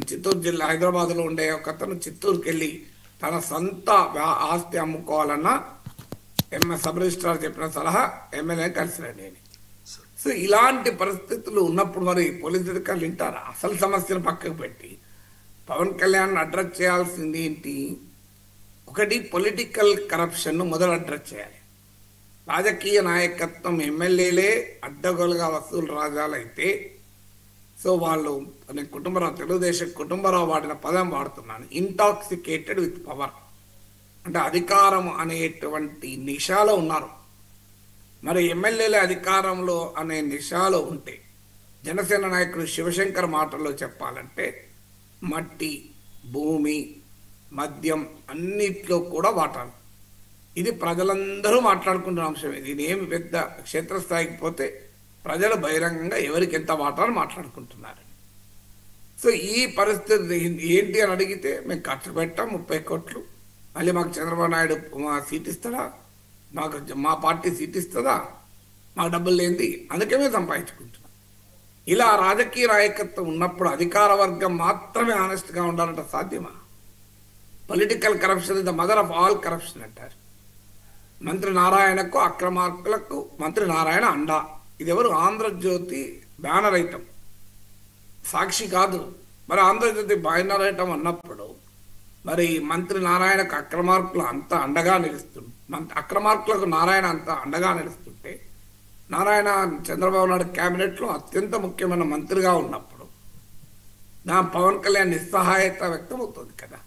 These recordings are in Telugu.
చిత్తూరు జిల్లా హైదరాబాద్లో ఉండే ఒక అతను చిత్తూరుకి వెళ్ళి తన సొంత ఆస్తి అమ్ముకోవాలన్నా సబ్ రిజిస్ట్రార్ చెప్పిన సలహా ఎమ్మెల్యే కలిసిరండి అని. సో ఇలాంటి పరిస్థితులు ఉన్నప్పుడు మరి పోలీసు అధికారులు వింటారా? అసలు సమస్యను పక్కకు పెట్టి పవన్ కళ్యాణ్ అడ్రస్ చేయాల్సింది ఏంటి? ఒకటి పొలిటికల్ కరప్షన్ను మొదలు అడ్రస్ చేయాలి. రాజకీయ నాయకత్వం ఎమ్మెల్యేలే అడ్డగోలుగా వసూలు రాజాలైతే, సో వాళ్ళు నేను కుటుంబరావు తెలుగుదేశం కుటుంబరావు వాడిన పదం వాడుతున్నాను, ఇంటాక్సికేటెడ్ విత్ పవర్, అంటే అధికారం అనేటువంటి నిషాలో ఉన్నారు. మరి ఎమ్మెల్యేల అధికారంలో అనే నిషాలో ఉంటే జనసేన నాయకుడు శివశంకర్ మాటల్లో చెప్పాలంటే మట్టి, భూమి, మద్యం అన్నిట్లో కూడా వాటాలు. ఇది ప్రజలందరూ మాట్లాడుకుంటున్న అంశం. ఇది ఏమి పెద్ద క్షేత్రస్థాయికి పోతే ప్రజలు బహిరంగంగా ఎవరికి ఎంత వాటాలు మాట్లాడుకుంటున్నారు. సో ఈ పరిస్థితి ఏంటి అని అడిగితే మేము ఖర్చు పెట్టాం 30 కోట్లు, మళ్ళీ మాకు చంద్రబాబు నాయుడు సీట్ ఇస్తాడా, మాకు మా పార్టీ సీట్ ఇస్తుందా, మాకు డబ్బులు లేనిది, అందుకే మేము సంపాదించుకుంటున్నాం. ఇలా రాజకీయ నాయకత్వం ఉన్నప్పుడు అధికార వర్గం మాత్రమే ఆనెస్ట్గా ఉండాలంటే సాధ్యమా? Political corruption is the mother of all corruption అంటారు. మంత్రి నారాయణకు అక్రమార్కులకు మంత్రి నారాయణ అండా. ఇది ఎవరు? ఆంధ్రజ్యోతి బ్యానర్ ఐటమ్, సాక్షి కాదు. మరి ఆంధ్రజ్యోతి బ్యానర్ ఐటమ్ అన్నప్పుడు మరి మంత్రి నారాయణకు అక్రమార్కులు అంతా అండగా నిలుస్తుంది, అక్రమార్కులకు నారాయణ అంతా అండగా నిలుస్తుంటే, నారాయణ చంద్రబాబు నాయుడు క్యాబినెట్లో అత్యంత ముఖ్యమైన మంత్రిగా ఉన్నప్పుడు నా పవన్ కళ్యాణ్ నిస్సహాయత వ్యక్తం అవుతుంది కదా.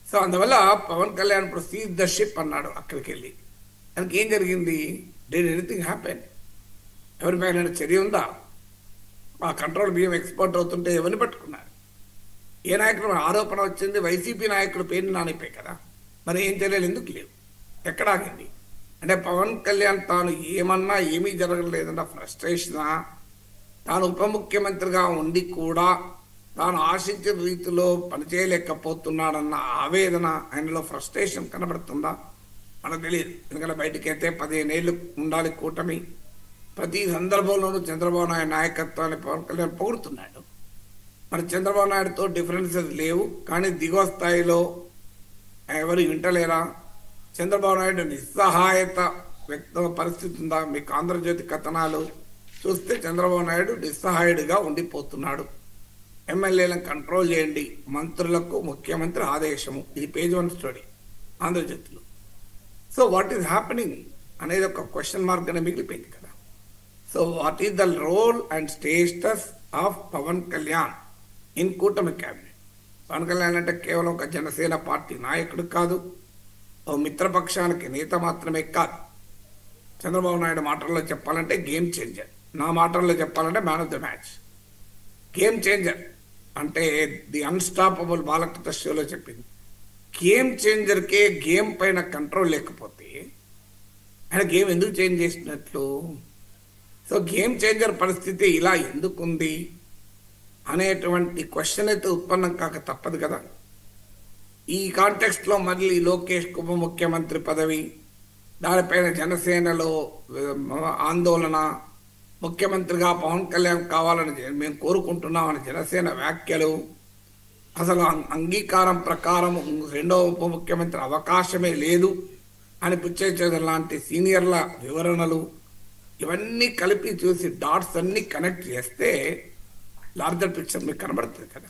సో అందువల్ల పవన్ కళ్యాణ్ ఇప్పుడు సీజ్ ద షిప్ అన్నాడు అక్కడికి వెళ్ళి. దానికి ఏం జరిగింది? Did anything happen? ఎవరిపైన చర్య ఉందా? ఆ కంట్రోల్ బియ్యం ఎక్స్పోర్ట్ అవుతుంటే ఎవరిని పట్టుకున్నారు? ఏ నాయకుడు ఆరోపణ వచ్చింది? వైసీపీ నాయకుడు పేరు నానిపోయి కదా. మరి ఏం చర్యలు ఎందుకు లేవు? ఎక్కడ ఆగింది? అంటే పవన్ కళ్యాణ్ తాను ఏమన్నా ఏమీ జరగలేదన్న ఫ్రస్ట్రేషనా, తాను ఉప ముఖ్యమంత్రిగా ఉండి కూడా తాను ఆశించిన రీతిలో పనిచేయలేకపోతున్నాడన్న ఆవేదన ఆయనలో ఫ్రస్ట్రేషన్ కనబడుతుందా? మనకు తెలియదు. ఎందుకంటే బయటకైతే 15 ఏళ్ళు ఉండాలి కూటమి, ప్రతి సందర్భంలోనూ చంద్రబాబు నాయుడు నాయకత్వాన్ని పవన్ కళ్యాణ్ పొగుడుతున్నాడు. మరి చంద్రబాబు నాయుడుతో డిఫరెన్సెస్ లేవు, కానీ దిగువ స్థాయిలో ఎవరు వింటలేరా? చంద్రబాబు నాయుడు నిస్సహాయత వ్యక్తం పరిస్థితి ఉందా? మీకు ఆంధ్రజ్యోతి కథనాలు చూస్తే చంద్రబాబు నాయుడు నిస్సహాయుడిగా ఉండిపోతున్నాడు. ఎమ్మెల్యేలను కంట్రోల్ చేయండి, మంత్రులకు ముఖ్యమంత్రి ఆదేశము. ఇది పేజ్ 1 స్టోరీ ఆంధ్రజ్యోతిలో. సో వాట్ ఈస్ హ్యాపెనింగ్ అనేది ఒక క్వశ్చన్ మార్క్ అనే మిగిలిపోయింది కదా. So what is the role and status of Pavan Kalyan in కూటమి క్యాబినెట్? పవన్ కళ్యాణ్ అంటే కేవలం ఒక జనసేన పార్టీ నాయకుడు కాదు, ఓ మిత్రపక్షానికి నేత మాత్రమే కాదు. చంద్రబాబు నాయుడు మాటల్లో చెప్పాలంటే గేమ్ చేంజర్, నా మాటల్లో చెప్పాలంటే man of the match. Game changer అంటే ది అన్స్టాపబుల్ బాలకృష్ణ షోలో చెప్పింది. గేమ్ చేంజర్కే గేమ్ పైన కంట్రోల్ లేకపోతే ఆయన గేమ్ ఎందుకు చేంజ్ చేసినట్లు? సో గేమ్ చేంజర్ పరిస్థితి ఇలా ఎందుకుంది అనేటువంటి క్వశ్చన్ అయితే ఉత్పన్నం కాక తప్పదు కదా. ఈ కాంటెక్స్ట్లో మళ్ళీ లోకేష్ ఉప ముఖ్యమంత్రి పదవి, దానిపైన జనసేనలో ఆందోళన, ముఖ్యమంత్రిగా పవన్ కళ్యాణ్ కావాలని మేము కోరుకుంటున్నామని జనసేన వ్యాఖ్యలు, అసలు అంగీకారం ప్రకారం రెండవ ఉప ముఖ్యమంత్రి అవకాశమే లేదు అని పుచ్చేచేది లాంటి సీనియర్ల వివరణలు, ఇవన్నీ కలిపి చూసి డాట్స్ అన్నీ కనెక్ట్ చేస్తే లార్జర్ పిక్చర్ మీకు కనబడుతుంది కదా.